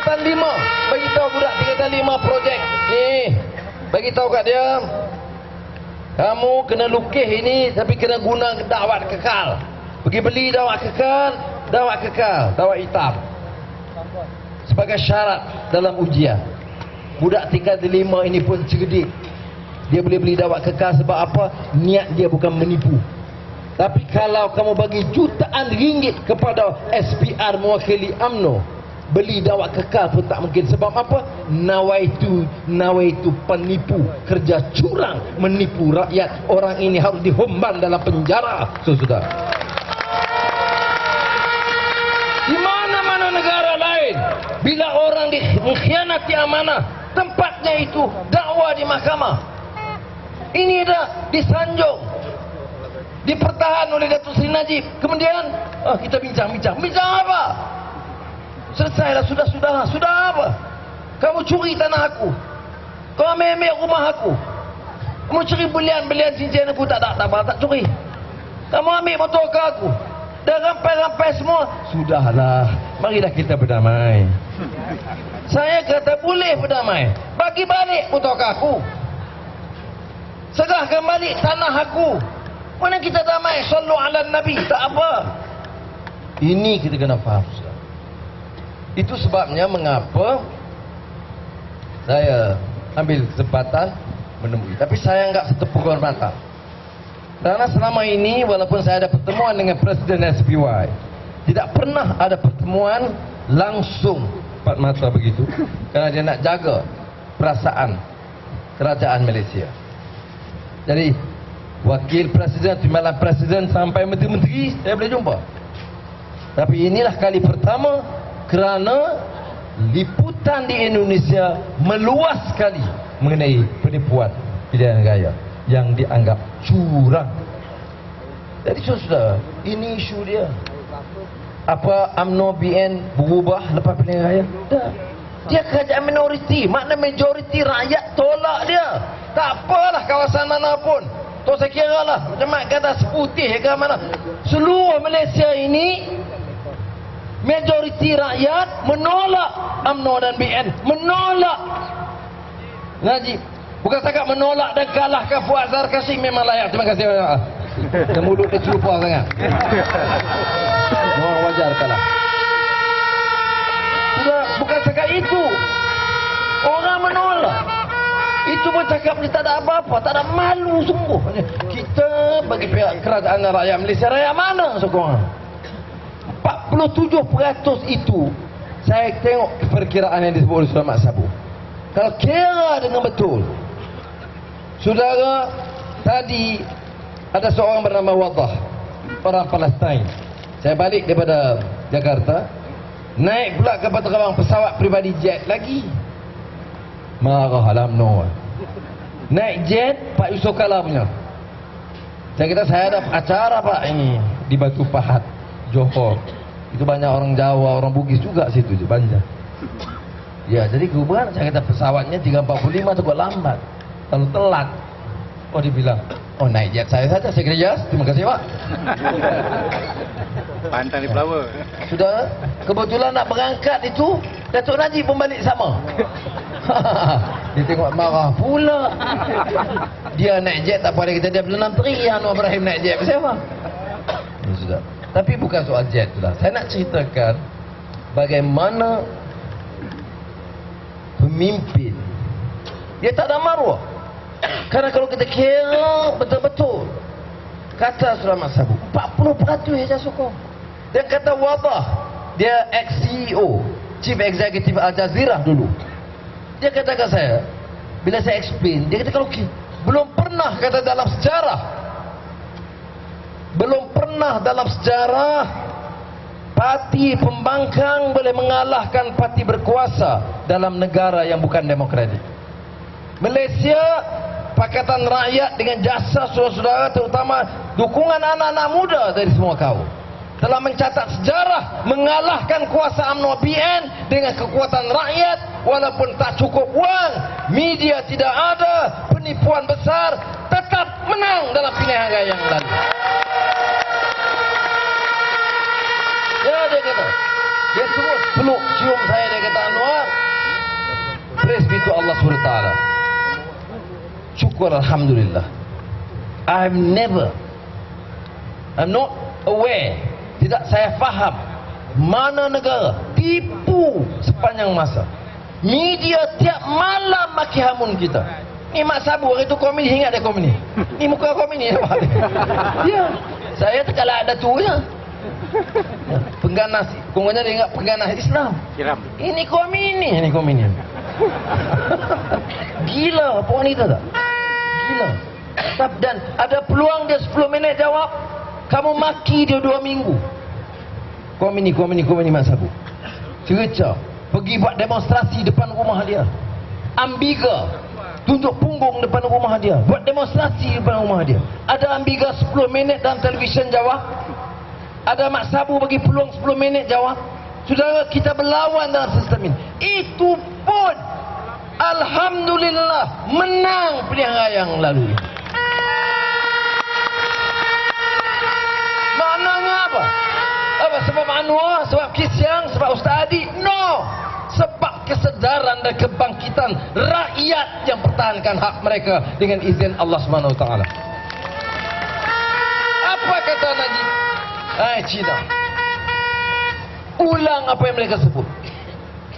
Tingkatan 5 bagi tahu budak tingkatan 5 projek ni, bagi tahu kat dia, kamu kena lukis ini tapi kena guna dakwat kekal. Pergi beli dakwat kekal, dakwat hitam sebagai syarat dalam ujian. Budak tingkatan 5 ini pun cerdik. Dia boleh beli dakwat kekal sebab apa? Niat dia bukan menipu. Tapi kalau kamu bagi jutaan ringgit kepada SPR mewakili UMNO, beli dakwat kekal pun tak mungkin. Sebab apa? Nawaitu penipu, kerja curang, menipu rakyat. Orang ini harus dihomban dalam penjara. Saudara, di mana-mana negara lain, bila orang mengkhianati amanah, tempatnya itu dakwah di mahkamah. Ini dah disanjung, dipertahan oleh Datuk Seri Najib. Kemudian kita bincang apa? Selesailah, sudah apa? Kamu curi tanah aku, kau ambil rumah aku, kamu curi belian cincin aku, tak curi. Kamu ambil motor aku, dah rampai semua. Sudahlah, marilah kita berdamai. Saya kata boleh berdamai, bagi balik motor aku, serahkan balik tanah aku. Mana kita damai? Sallu ala Nabi. Tak apa. Ini kita kena faham. Itu sebabnya mengapa saya ambil kesempatan menemui. Tapi saya enggak satu penghormatan. Karena selama ini walaupun saya ada pertemuan dengan Presiden SPY, tidak pernah ada pertemuan langsung empat mata begitu. Karena dia nak jaga perasaan kerajaan Malaysia. Jadi wakil presiden, timbalan presiden sampai menteri-menteri saya boleh jumpa. Tapi inilah kali pertama kerana liputan di Indonesia meluas sekali mengenai penipuan pilihan raya yang dianggap curang. Jadi saudara, ini isu dia. Apa UMNO BN berubah lepas pilihan raya? Dah. Dia kerajaan minoriti, makna majoriti rakyat tolak dia. Tak apalah kawasan mana pun. Tu saya kira lah, macam kata seputih ke mana. Seluruh Malaysia ini, majoriti rakyat menolak UMNO dan BN. Menolak Najib. Bukan setakat menolak dan kalahkan Fuad Zarkashi, memang layak. Terima kasih banyak. Dan mulut dia celupa sangat. Orang wajar kalah. Bukan setakat itu, orang menolak. Itu pun cakap dia tak ada apa-apa, tak ada malu sungguh. Kita bagi pihak kerajaan dan rakyat Malaysia, rakyat mana sekurang? 47% itu saya tengok perkiraan yang disebut oleh Sulaiman Sabu. Kalau kira dengan betul, saudara, tadi ada seorang bernama Wadah, orang Palestin. Saya balik daripada Jakarta, naik pula kapal terbang pesawat peribadi jet lagi. Marah UMNO. Naik jet Pak Yusof Kala punya. Saya kata saya ada acara Pak ini di Batu Pahat, Johor. Itu banyak orang Jawa, orang Bugis juga situ je, banyak. Ya, jadi kebetulan saya kata pesawatnya 3.45 tu lambat. Kalau telat, oh dibilang, oh naik jet saya saja. Saya kira ya, terima kasih Pak. Pantang di Flower. Sudah, kebetulan nak berangkat itu, Datuk Najib pun balik sama. Dia tengok marah pula. Dia naik jet tak apa, dia kata dia belum menteri, Anwar Ibrahim naik jet siapa? Ya, sudah. Tapi bukan soal jet sudah. Saya nak ceritakan bagaimana pemimpin dia tak ada maruah. Karena kalau kita kira betul-betul, kata Sulaiman Sabu, 40% saja sokong. Dia kata Wadah, dia ex-CEO, Chief Executive Al Jazeera dulu. Dia katakan saya, bila saya explain, dia kata kalau belum pernah kata dalam sejarah, belum pernah dalam sejarah parti pembangkang boleh mengalahkan parti berkuasa dalam negara yang bukan demokratik. Malaysia, Pakatan Rakyat dengan jasa saudara-saudara, terutama dukungan anak-anak muda dari semua kaum, telah mencatat sejarah mengalahkan kuasa UMNO BN dengan kekuatan rakyat. Walaupun tak cukup wang, media tidak ada, penipuan besar, tetap menang dalam pilihan raya yang lalu. Ya, dia kata, dia semua peluk cium saya, dia kata, Anwar, syukur alhamdulillah. I'm not aware, tidak saya faham mana negara tipu sepanjang masa. Media tiap malam maki hamun kita. Ni Mak Sabu hari tu komini, ingat dia komini. Ni muka komini nampak dia. Ya. Saya terkalah ada tu je. Ya. Pengganas, kononnya dia ingat pengganas Islam. Ini komini. Gila apa wanita tak? Gila. Dan ada peluang dia 10 minit jawab, kamu maki dia 2 minggu. Komini Mak Sabu. Cerita pergi buat demonstrasi depan rumah dia. Ambiga tunjuk punggung depan rumah dia, buat demonstrasi depan rumah dia. Ada Ambiga 10 minit dalam televisyen jawab. Ada Mak Sabu bagi peluang 10 minit jawab. Saudara, kita berlawan dalam sistem ini. Itu pun alhamdulillah menang pilihan raya yang lalu. Maknanya apa? Sebab Anwar, sebab Kisyang, sebab Ustaz Adi? No. Sebab kesedaran dan kebangkitan rakyat yang pertahankan hak mereka dengan izin Allah Subhanahu Wa Taala. Apa kata Najib? Cina. Ulang apa yang mereka sebut.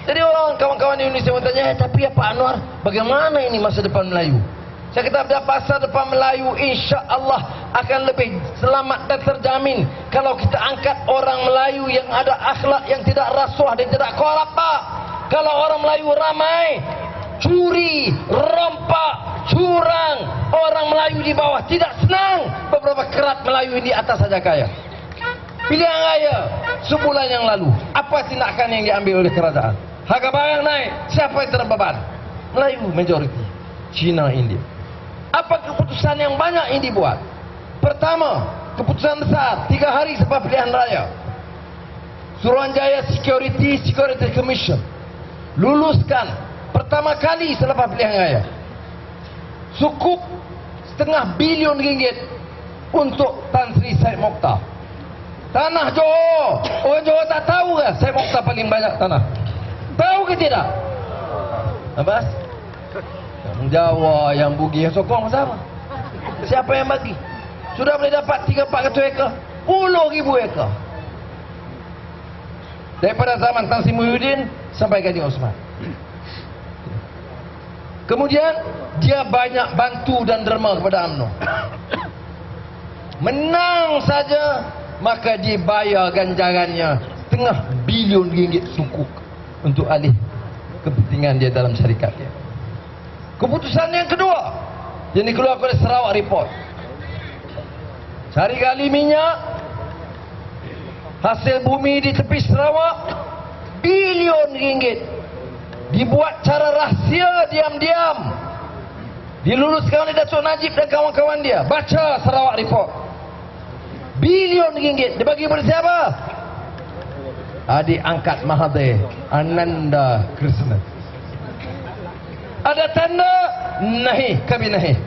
Jadi orang kawan-kawan Indonesia bertanya, tapi ya Pak Anwar, bagaimana ini masa depan Melayu? Saya kata, masa depan Melayu insya Allah akan lebih selamat dan terjamin kalau kita angkat orang Melayu yang ada akhlak, yang tidak rasuah dan tidak korup. Kalau orang Melayu ramai, curi, rompak, curang, orang Melayu di bawah tidak senang. Beberapa kerat Melayu ini atas saja kaya. Pilihan raya sebulan yang lalu, apa tindakan yang diambil oleh kerajaan? Harga barang naik, siapa yang terbeban? Melayu majoriti, Cina, India. Apa keputusan yang banyak yang dibuat? Pertama, keputusan besar 3 hari sebelum pilihan raya, Suruhanjaya Security Commission luluskan pertama kali selepas pilihan raya cukup RM500 bilion untuk Tan Sri Syed Mokhtar. Tanah Johor, orang Johor tak tahu ke Syed Mokhtar paling banyak tanah? Tahu ke tidak? Abbas? Yang Jawa, yang Bugis, yang sokong sama. Siapa yang bagi? Sudah boleh dapat 3-400 ekar, 10,000 ekar. Daripada zaman Tan Sri Muhyiddin sampai Gading Osman. Kemudian dia banyak bantu dan derma kepada UMNO. Menang saja maka dibayar ganjarannya RM500 bilion sukuk untuk alih kepentingan dia dalam syarikat dia. Keputusan yang kedua yang dikeluarkan oleh Sarawak Report, cari gali minyak hasil bumi di tepi Sarawak bilion ringgit, dibuat cara rahsia diam-diam, diluluskan oleh Datuk Najib dan kawan-kawan dia. Baca Sarawak Report, bilion ringgit dibagi kepada siapa? Adik angkat Mahathir, Ananda Krishnan. Ada tanda nahi, kami nahi.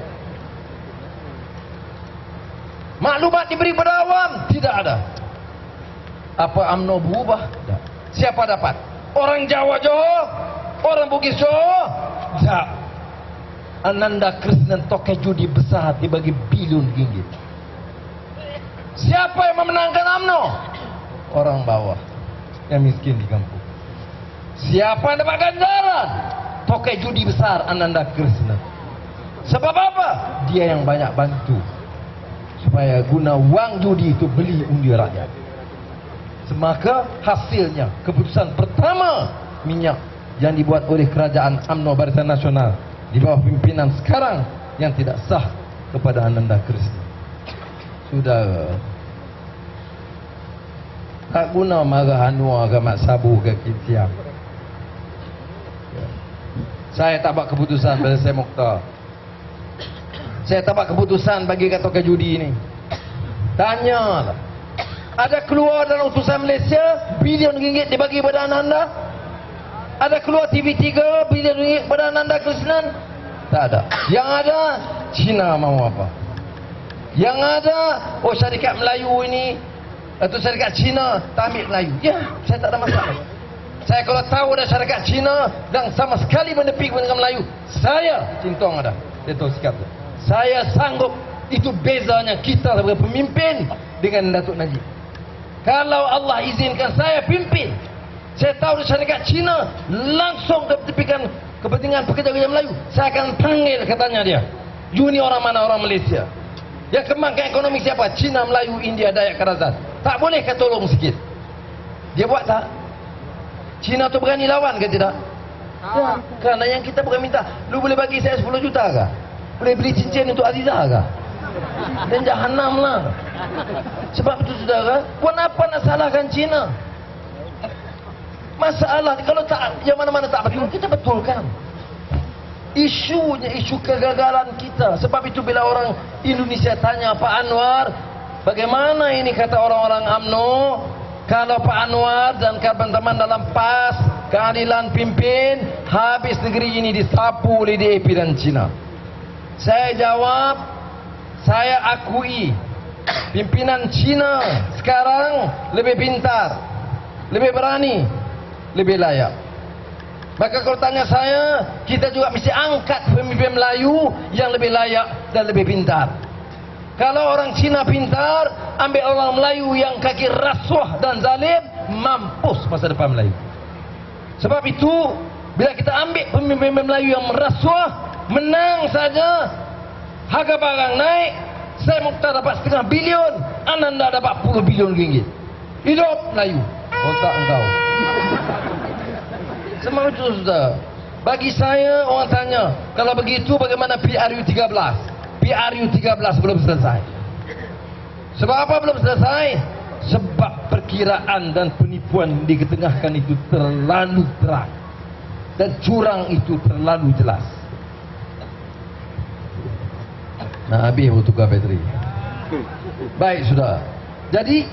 Maklumat diberi kepada awam, tidak ada. Apa UMNO berubah? Tak. Siapa dapat? Orang Jawa Johor? Orang Bugis Johor? Tak. Ananda Krishnan tokoh judi besar dibagi bilion ringgit. Siapa yang memenangkan UMNO? Orang bawah yang miskin di kampung. Siapa yang dapat ganjaran? Tokoh judi besar Ananda Krishnan. Sebab apa? Dia yang banyak bantu supaya guna wang judi itu beli undi rakyat. Maka hasilnya keputusan pertama minyak yang dibuat oleh kerajaan UMNO Barisan Nasional di bawah pimpinan sekarang yang tidak sah kepada Ananda Krishnan. Saudara, tak guna marah Anwar ke Mak Sabu ke Kitiang. Saya tak buat keputusan pada Syed Mokhtar. Saya tak buat keputusan bagi kata judi ini. Tanyalah, ada keluar dalam utusan Malaysia bilion ringgit dibagi pada Ananda? Ada keluar TV3 bilion ringgit pada Ananda Krishnan? Tak ada. Yang ada, Cina mau apa? Yang ada, oh syarikat Melayu ini atau syarikat Cina tak ambil Melayu. Ya, saya tak ada masalah. Saya kalau tahu ada syarikat Cina dan sama sekali menepi dengan Melayu, saya cintong ada. Dia tahu sikap dia. Saya sanggup. Itu bezanya kita sebagai pemimpin dengan Datuk Najib. Kalau Allah izinkan saya pimpin, saya tahu di syarikat Cina langsung tepikan kepentingan pekerja-pekerja Melayu, saya akan panggil, katanya dia, "You ni orang mana? Orang Malaysia. Yang kembangkan ekonomi siapa? Cina, Melayu, India, Dayak, Kadazan. Tak boleh kau tolong sikit?" Dia buat tak? Cina tu berani lawan ke tidak? Ya, kerana yang kita bukan minta, "Lu boleh bagi saya 10 juta ke? Boleh beli cincin untuk Azizah ke?" Dan jahanam lah. Sebab itu saudara, kenapa nak salahkan Cina? Masalah kalau tak, yang mana-mana tak betul, kita betulkan. Isunya isu kegagalan kita. Sebab itu bila orang Indonesia tanya Pak Anwar, bagaimana ini kata orang-orang UMNO, kalau Pak Anwar dan teman-teman dalam PAS keadilan pimpin, habis negeri ini disapu oleh DAP dan Cina. Saya jawab, saya akui pimpinan Cina sekarang lebih pintar, lebih berani, lebih layak. Maka kalau tanya saya, kita juga mesti angkat pemimpin Melayu yang lebih layak dan lebih pintar. Kalau orang Cina pintar, ambil orang Melayu yang kaki rasuah dan zalim, mampus masa depan Melayu. Sebab itu, bila kita ambil pemimpin Melayu yang merasuah, menang saja, harga barang naik, saya Mukhtar dapat 0,5 bilion, Ananda dapat 10 bilion ringgit. Hidup Melayu. Otak engkau. Semua itu sudah. Bagi saya, orang tanya, kalau begitu bagaimana PRU 13? PRU 13 belum selesai. Sebab apa belum selesai? Sebab perkiraan dan penipuan diketengahkan itu terlalu terang, dan curang itu terlalu jelas. Nah, habis tukar bateri. Baik, sudah. Jadi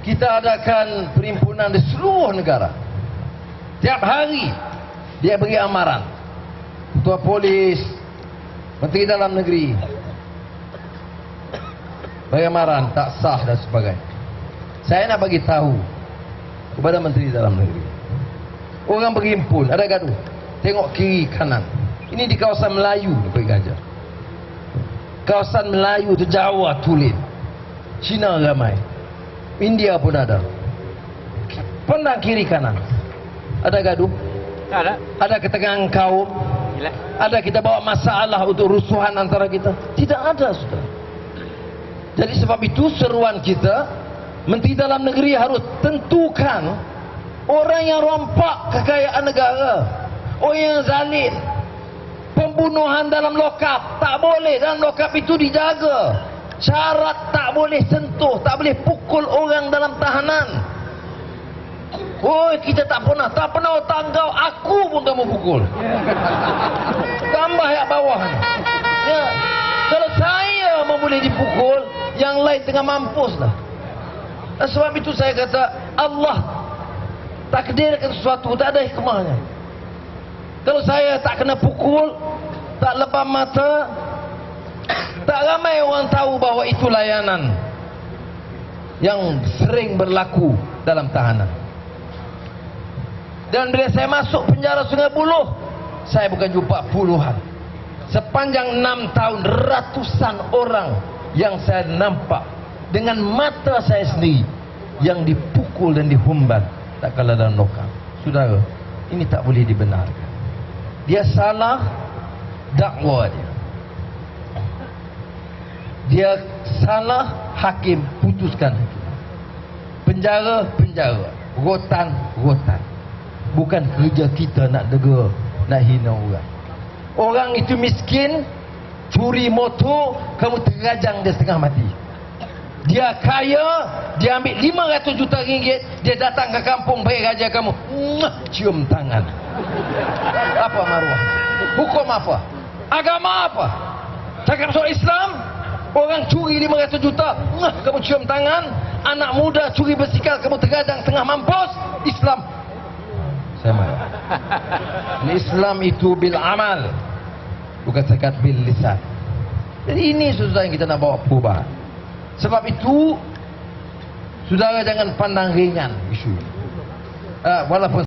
kita adakan perhimpunan di seluruh negara. Tiap hari dia beri amaran. Ketua Polis, Menteri Dalam Negeri bagi amaran tak sah dan sebagainya. Saya nak bagi tahu kepada Menteri Dalam Negeri, orang berhimpun, ada gaduh, tengok kiri kanan. Ini di kawasan Melayu ni pergi gajah. Kawasan Melayu tu Jawa tulen, Cina ramai, India pun ada. Pandang kiri kanan, ada gaduh, ada ketegangan kaum, ada kita bawa masalah untuk rusuhan antara kita. Tidak ada, sudah. Jadi sebab itu seruan kita, Menteri Dalam Negeri harus tentukan orang yang rompak kekayaan negara, orang yang zalim, pembunuhan dalam lokap, tak boleh. Dalam lokap itu dijaga. Syarat tak boleh sentuh, tak boleh pukul orang dalam tahanan. Oh, kita tak pernah otak kau, aku pun kamu pukul. Tambah yang bawah. Ya. Kalau saya boleh dipukul, yang lain tengah mampus lah. Dan sebab itu saya kata, Allah takdirkan sesuatu, tak ada hikmahnya. Kalau saya tak kena pukul, tak lebam mata, tak ramai orang tahu bahawa itu layanan yang sering berlaku dalam tahanan. Dan bila saya masuk penjara Sungai Buloh, saya bukan jumpa puluhan. Sepanjang 6 tahun, ratusan orang yang saya nampak dengan mata saya sendiri yang dipukul dan dihumban tak kala dalam lokal. Saudara, ini tak boleh dibenarkan. Dia salah dakwa dia. Dia salah, hakim putuskan. Penjara, rotan. Bukan kerja kita nak degil, nak hina orang. Orang itu miskin, curi motor, kamu terajang dia setengah mati. Dia kaya, dia ambil 500 juta ringgit, dia datang ke kampung bagi raja kamu, cium tangan. Apa maruah? Hukum apa? Agama apa? Cakap soal Islam, orang curi 500 juta, kamu cium tangan. Anak muda curi bersikal, kamu tergadang tengah mampus. Islam. Saya marah. Islam itu bil amal, bukan sekat bil lisan. Jadi ini susah yang kita nak bawa perubahan. Sebab itu, saudara jangan pandang ringan isu. Walaupun